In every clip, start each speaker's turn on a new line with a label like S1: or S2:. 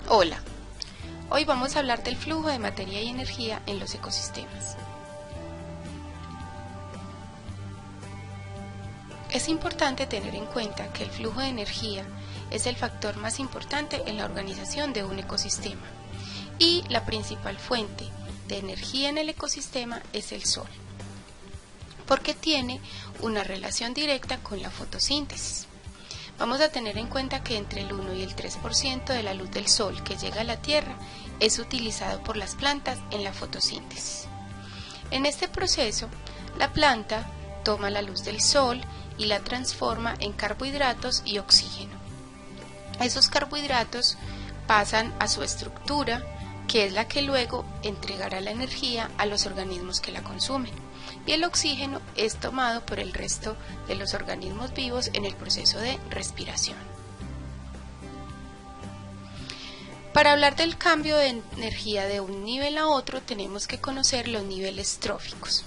S1: Hola, hoy vamos a hablar del flujo de materia y energía en los ecosistemas. Es importante tener en cuenta que el flujo de energía es el factor más importante en la organización de un ecosistema y la principal fuente de energía en el ecosistema es el sol, porque tiene una relación directa con la fotosíntesis. Vamos a tener en cuenta que entre el 1 y el 3% de la luz del sol que llega a la Tierra es utilizado por las plantas en la fotosíntesis. En este proceso, la planta toma la luz del sol y la transforma en carbohidratos y oxígeno. Esos carbohidratos pasan a su estructura, que es la que luego entregará la energía a los organismos que la consumen, y el oxígeno es tomado por el resto de los organismos vivos en el proceso de respiración. Para hablar del cambio de energía de un nivel a otro, tenemos que conocer los niveles tróficos.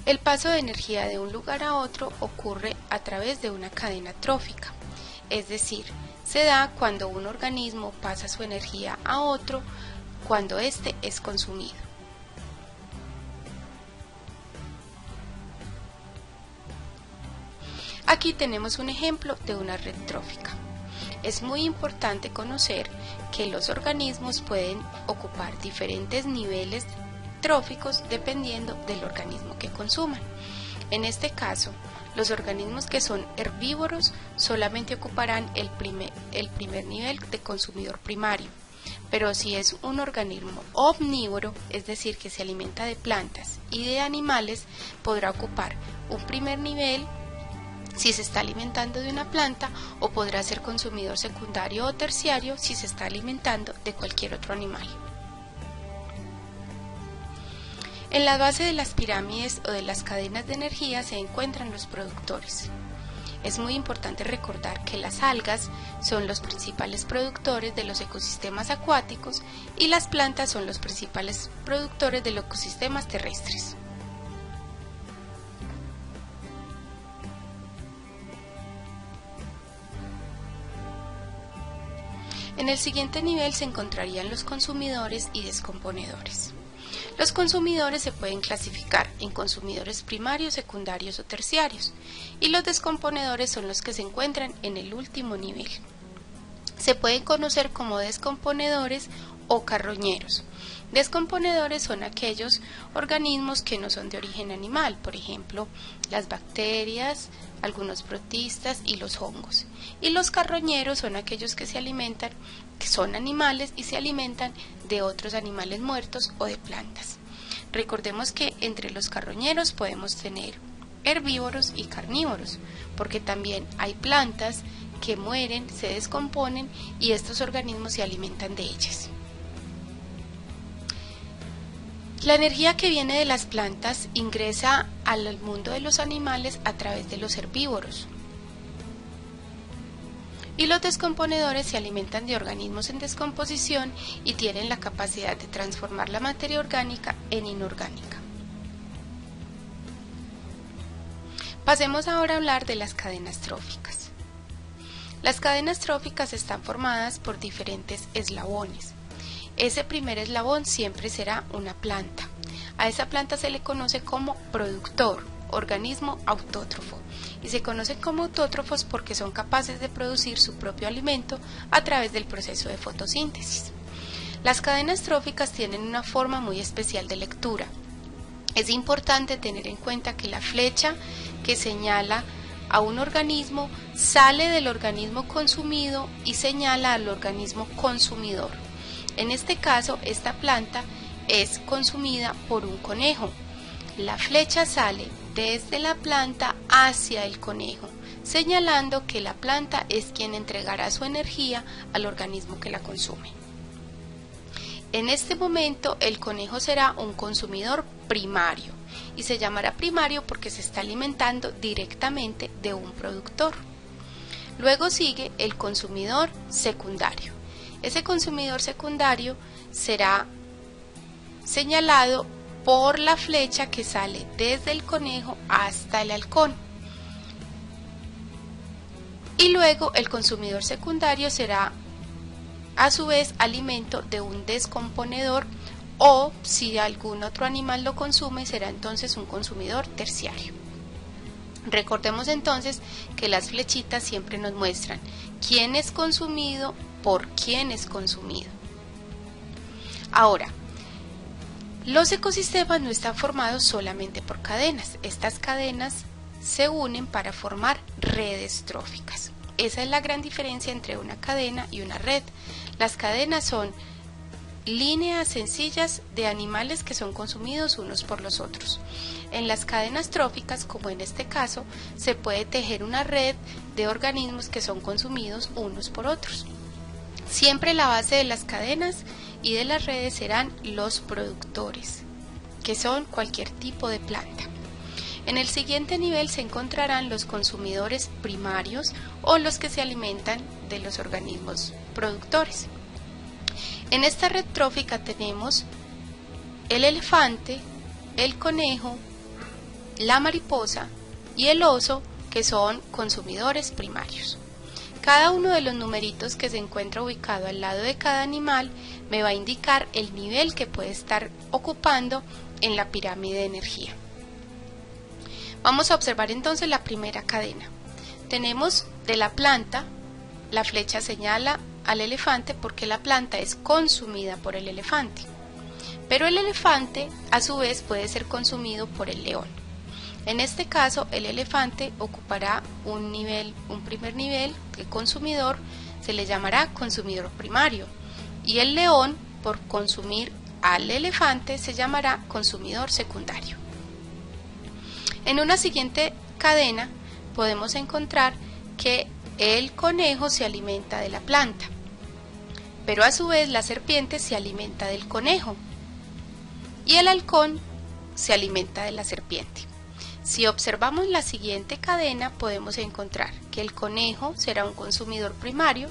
S1: El paso de energía de un lugar a otro ocurre a través de una cadena trófica, es decir, se da cuando un organismo pasa su energía a otro cuando éste es consumido. Aquí tenemos un ejemplo de una red trófica. Es muy importante conocer que los organismos pueden ocupar diferentes niveles tróficos dependiendo del organismo que consuman. En este caso, los organismos que son herbívoros solamente ocuparán el primer nivel de consumidor primario, pero si es un organismo omnívoro, es decir, que se alimenta de plantas y de animales, podrá ocupar un primer nivel si se está alimentando de una planta, o podrá ser consumidor secundario o terciario si se está alimentando de cualquier otro animal. En la base de las pirámides o de las cadenas de energía se encuentran los productores. Es muy importante recordar que las algas son los principales productores de los ecosistemas acuáticos y las plantas son los principales productores de los ecosistemas terrestres. En el siguiente nivel se encontrarían los consumidores y descomponedores. Los consumidores se pueden clasificar en consumidores primarios, secundarios o terciarios, y los descomponedores son los que se encuentran en el último nivel. Se pueden conocer como descomponedores o carroñeros. Descomponedores son aquellos organismos que no son de origen animal, por ejemplo, las bacterias, algunos protistas y los hongos. Y los carroñeros son aquellos que son animales y se alimentan de otros animales muertos o de plantas. Recordemos que entre los carroñeros podemos tener herbívoros y carnívoros, porque también hay plantas que mueren, se descomponen y estos organismos se alimentan de ellas. La energía que viene de las plantas ingresa al mundo de los animales a través de los herbívoros. Y los descomponedores se alimentan de organismos en descomposición y tienen la capacidad de transformar la materia orgánica en inorgánica. Pasemos ahora a hablar de las cadenas tróficas. Las cadenas tróficas están formadas por diferentes eslabones. Ese primer eslabón siempre será una planta. A esa planta se le conoce como productor, organismo autótrofo, y se conocen como autótrofos porque son capaces de producir su propio alimento a través del proceso de fotosíntesis. Las cadenas tróficas tienen una forma muy especial de lectura. Es importante tener en cuenta que la flecha que señala a un organismo sale del organismo consumido y señala al organismo consumidor. En este caso, esta planta es consumida por un conejo. La flecha sale desde la planta hacia el conejo, señalando que la planta es quien entregará su energía al organismo que la consume. En este momento, el conejo será un consumidor primario y se llamará primario porque se está alimentando directamente de un productor. Luego sigue el consumidor secundario. Ese consumidor secundario será señalado por la flecha que sale desde el conejo hasta el halcón. Y luego el consumidor secundario será a su vez alimento de un descomponedor, o si algún otro animal lo consume, será entonces un consumidor terciario. Recordemos entonces que las flechitas siempre nos muestran quién es consumido, por quién es consumido. Ahora, los ecosistemas no están formados solamente por cadenas. Estas cadenas se unen para formar redes tróficas. Esa es la gran diferencia entre una cadena y una red. Las cadenas son líneas sencillas de animales que son consumidos unos por los otros. En las cadenas tróficas, como en este caso, se puede tejer una red de organismos que son consumidos unos por otros. Siempre la base de las cadenas y de las redes serán los productores, que son cualquier tipo de planta. En el siguiente nivel se encontrarán los consumidores primarios o los que se alimentan de los organismos productores. En esta red trófica tenemos el elefante, el conejo, la mariposa y el oso, que son consumidores primarios. Cada uno de los numeritos que se encuentra ubicado al lado de cada animal me va a indicar el nivel que puede estar ocupando en la pirámide de energía. Vamos a observar entonces la primera cadena. Tenemos de la planta, la flecha señala al elefante porque la planta es consumida por el elefante. Pero el elefante a su vez puede ser consumido por el león. En este caso el elefante ocupará un primer nivel, el consumidor se le llamará consumidor primario, y el león, por consumir al elefante, se llamará consumidor secundario. En una siguiente cadena podemos encontrar que el conejo se alimenta de la planta, pero a su vez la serpiente se alimenta del conejo y el halcón se alimenta de la serpiente. Si observamos la siguiente cadena podemos encontrar que el conejo será un consumidor primario,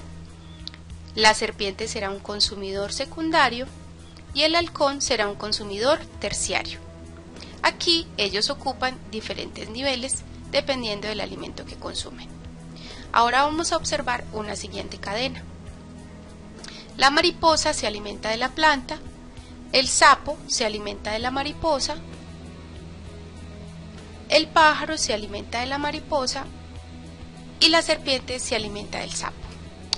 S1: la serpiente será un consumidor secundario y el halcón será un consumidor terciario. Aquí ellos ocupan diferentes niveles dependiendo del alimento que consumen. Ahora vamos a observar una siguiente cadena. La mariposa se alimenta de la planta, el sapo se alimenta de la mariposa, el pájaro se alimenta de la mariposa y la serpiente se alimenta del sapo.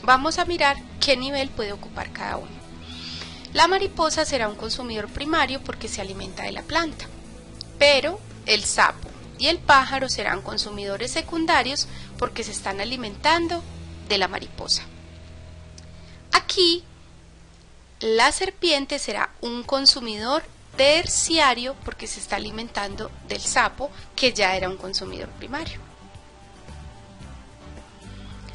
S1: Vamos a mirar qué nivel puede ocupar cada uno. La mariposa será un consumidor primario porque se alimenta de la planta, pero el sapo y el pájaro serán consumidores secundarios porque se están alimentando de la mariposa. Aquí la serpiente será un consumidor terciario porque se está alimentando del sapo, que ya era un consumidor primario.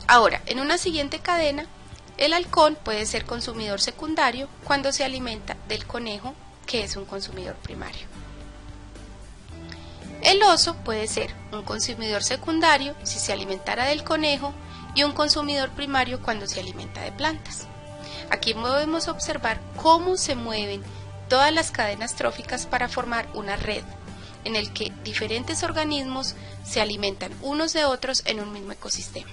S1: Ahora, en una siguiente cadena, el halcón puede ser consumidor secundario cuando se alimenta del conejo, que es un consumidor primario. El oso puede ser un consumidor secundario si se alimentara del conejo y un consumidor primario cuando se alimenta de plantas. Aquí podemos observar cómo se mueven todas las cadenas tróficas para formar una red en el que diferentes organismos se alimentan unos de otros en un mismo ecosistema.